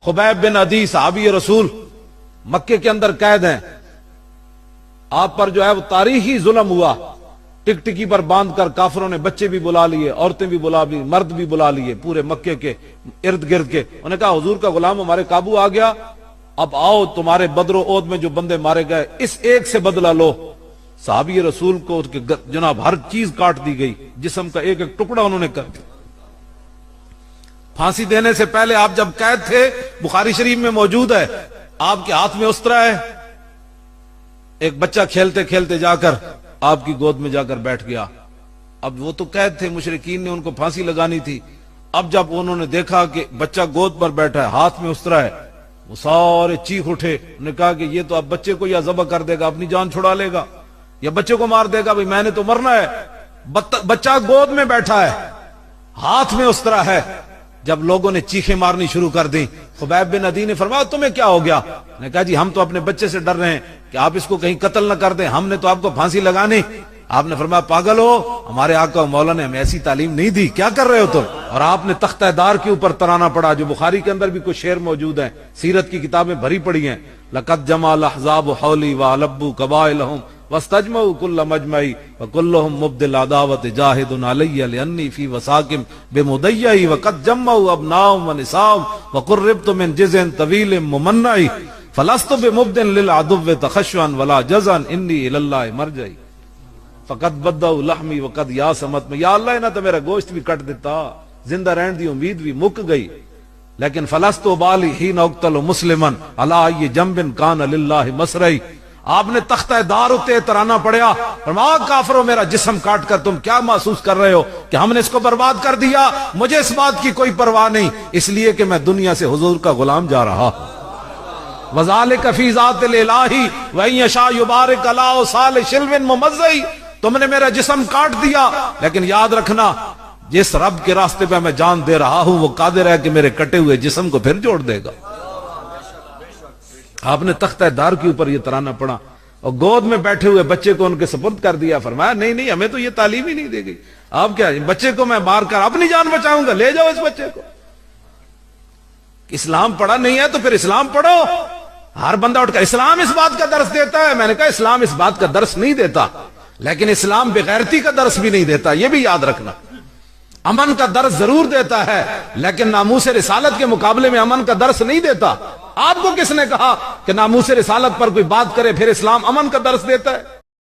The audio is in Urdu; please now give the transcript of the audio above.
خبیب بن عدی صحابی رسول مکے کے اندر قید ہیں، آپ پر جو ہے وہ تاریخی ظلم ہوا، ٹک ٹکی پر باندھ کر کافروں نے بچے بھی بلا لیے، عورتیں بھی بلا لی، مرد بھی بلا لیے پورے مکے کے ارد گرد کے۔ انہوں نے کہا حضور کا غلام ہمارے قابو آ گیا، اب آؤ تمہارے بدر و عہد میں جو بندے مارے گئے اس ایک سے بدلہ لو۔ صحابی رسول کو جناب ہر چیز کاٹ دی گئی، جسم کا ایک ایک ٹکڑا انہوں نے کر دیا۔ پھانسی دینے سے پہلے آپ جب قید تھے، بخاری شریف میں موجود ہے، آپ کے ہاتھ میں استرا ہے، ایک بچہ کھیلتے کھیلتے جا کر آپ کی گود میں جا کر بیٹھ گیا۔ اب وہ تو قید تھے، مشرکین نے ان کو پھانسی لگانی تھی۔ اب جب انہوں نے دیکھا کہ بچہ گود پر بیٹھا ہے، ہاتھ میں استرا ہے، وہ سارے چیخ اٹھے، انہوں نے کہا کہ یہ تو اب بچے کو یا ذبح کر دے گا، اپنی جان چھڑا لے گا، یا بچے کو مار دے گا، بھئی میں نے تو مرنا ہے۔ بچہ گود میں بیٹھا ہے، ہاتھ میں استرا ہے۔ جب لوگوں نے چیخیں مارنی شروع کر دی، خبیب بن عدی نے فرمایا تمہیں کیا ہو گیا؟ نے کہا جی ہم تو اپنے بچے سے ڈر رہے ہیں کہ آپ اس کو کہیں قتل نہ کر دیں، ہم نے تو آپ کو پھانسی لگانی۔ آپ نے فرمایا پاگل ہو، ہمارے آقا و مولا نے ہمیں ایسی تعلیم نہیں دی، کیا کر رہے ہو تم؟ اور آپ نے تختہ دار کے اوپر ترانہ پڑھا، جو بخاری کے اندر بھی کچھ شعر موجود ہیں، سیرت کی کتابیں بھری پڑی ہیں۔ لقد جمع الاحزاب حولی وَأَلَبُّوا قبائلهم واستجمعوا كل مجمع وكلهم مبدل العداوة جاهد علي لأني في وساكم بمضيعي وقد جمعوا أبناءهم ونساءهم وقربت من جزء طويل ممنع فلست بمبدل للعدو تخشعا ولا جزعا إني إلى الله مرجعي فقد بدأوا لحمي وقد ياسمت میں، یا اللہ نہ تو میرا گوشت بھی کٹ دیتا، زندہ رہن دی امید بھی مک گئی، لیکن فلست بالي حين اقتل مسلما على أي جنب كان لله مسرعي۔ آپ نے تختہ دار اتے ترانہ پڑھیا، فرمایا کافروں میرا جسم کاٹ کر تم کیا محسوس کر رہے ہو کہ ہم نے اس کو برباد کر دیا؟ مجھے اس بات کی کوئی پرواہ نہیں، اس لیے کہ میں دنیا سے حضور کا غلام جا رہا ہوں۔ وَذَلِكَ فِي ذَاتِ الْإِلَٰهِ وَإِن يَشَاء يُبَارِكْ عَلَىٰ صَالِ شِلْوٍ مُمَزَّعٍ۔ تم نے میرا جسم کاٹ دیا، لیکن یاد رکھنا جس رب کے راستے پہ میں جان دے رہا ہوں وہ قادر ہے کہ میرے کٹے ہوئے جسم کو پھر جوڑ دے گا۔ آپ نے تختہ دار کے اوپر یہ ترانہ پڑھا اور گود میں بیٹھے ہوئے بچے کو ان کے سپرد کر دیا۔ فرمایا نہیں نہیں، ہمیں تو یہ تعلیم ہی نہیں دے گئی، آپ کیا بچے کو میں مار کر اپنی جان بچاؤں گا؟ لے جاؤ اس بچے کو۔ اسلام پڑھا نہیں ہے تو پھر اسلام پڑھو۔ ہر بندہ اٹھ کر اسلام اس بات کا درس دیتا ہے، میں نے کہا اسلام اس بات کا درس نہیں دیتا، لیکن اسلام بغیرتی کا درس بھی نہیں دیتا، یہ بھی یاد رکھنا۔ امن کا درس ضرور دیتا ہے، لیکن ناموس رسالت کے مقابلے میں امن کا درس نہیں دیتا۔ آپ کو کس نے کہا کہ ناموس رسالت پر کوئی بات کرے پھر اسلام امن کا درس دیتا ہے؟